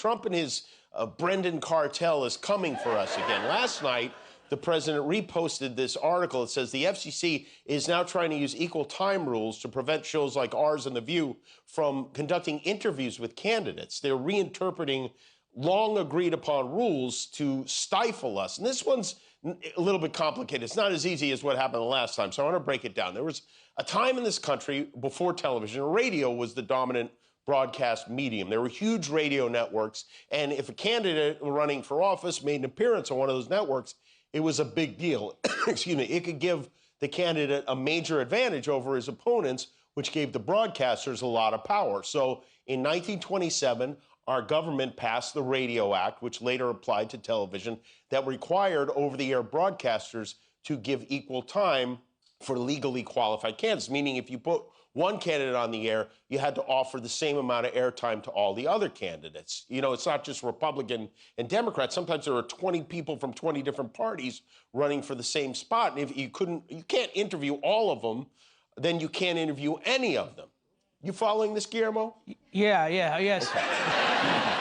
Trump and his Brendan cartel is coming for us again. Last night, the president reposted this article. It says the FCC is now trying to use equal time rules to prevent shows like ours and The View from conducting interviews with candidates. They're reinterpreting long agreed upon rules to stifle us. And this one's a little bit complicated. It's not as easy as what happened the last time. So I want to break it down. There was a time in this country before television, radio was the dominant broadcast medium. There were huge radio networks, and if a candidate running for office made an appearance on one of those networks, it was a big deal. Excuse me. It could give the candidate a major advantage over his opponents, which gave the broadcasters a lot of power. So in 1927, our government passed the Radio Act, which later applied to television, that required over-the-air broadcasters to give equal time for legally qualified candidates, meaning if you put one candidate on the air, you had to offer the same amount of airtime to all the other candidates. You know, it's not just Republican and Democrat. Sometimes there are 20 people from 20 different parties running for the same spot. And if you can't interview all of them, then you can't interview any of them. You following this, Guillermo? Yes. Okay.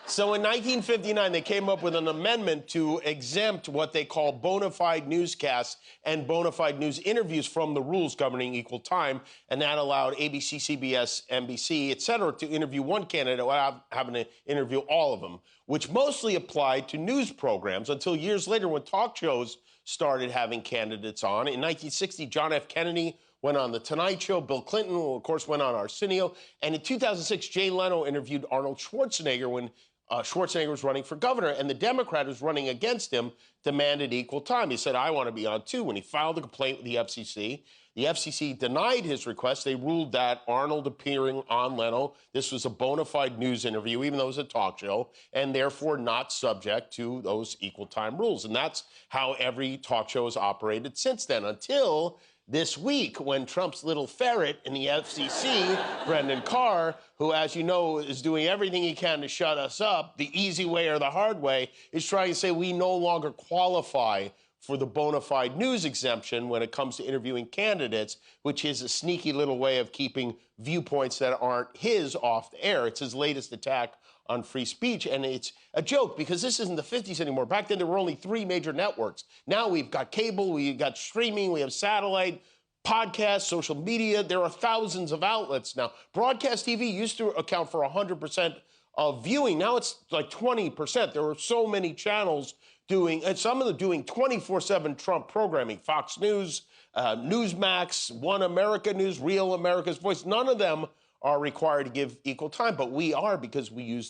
So in 1959, they came up with an amendment to exempt what they call bona fide newscasts and bona fide news interviews from the rules governing equal time, and that allowed ABC, CBS, NBC, et cetera, to interview one candidate without having to interview all of them, which mostly applied to news programs until years later when talk shows started having candidates on. In 1960, John F. Kennedy went on The Tonight Show. Bill Clinton, of course, went on Arsenio. And in 2006, Jay Leno interviewed Arnold Schwarzenegger when Schwarzenegger was running for governor, and the Democrat who's running against him demanded equal time. He said, I want to be on too. When he filed a complaint with the FCC denied his request. They ruled that Arnold appearing on Leno, this was a bona fide news interview, even though it was a talk show, and therefore not subject to those equal time rules. And that's how every talk show has operated since then, until this week, when Trump's little ferret in the FCC, Brendan Carr, who, as you know, is doing everything he can to shut us up, the easy way or the hard way, is trying to say we no longer qualify for the bona fide news exemption when it comes to interviewing candidates, which is a sneaky little way of keeping viewpoints that aren't his off the air. It's his latest attack on free speech, and it's a joke because this isn't the 50s anymore. Back then, there were only 3 major networks. Now we've got cable, we've got streaming, we have satellite, podcasts, social media. There are thousands of outlets now. Broadcast TV used to account for 100% of viewing. Now it's like 20%. There are so many channels doing, and some of them doing 24/7 Trump programming. Fox News, Newsmax, One America News, Real America's Voice. None of them are required to give equal time, but we are because we use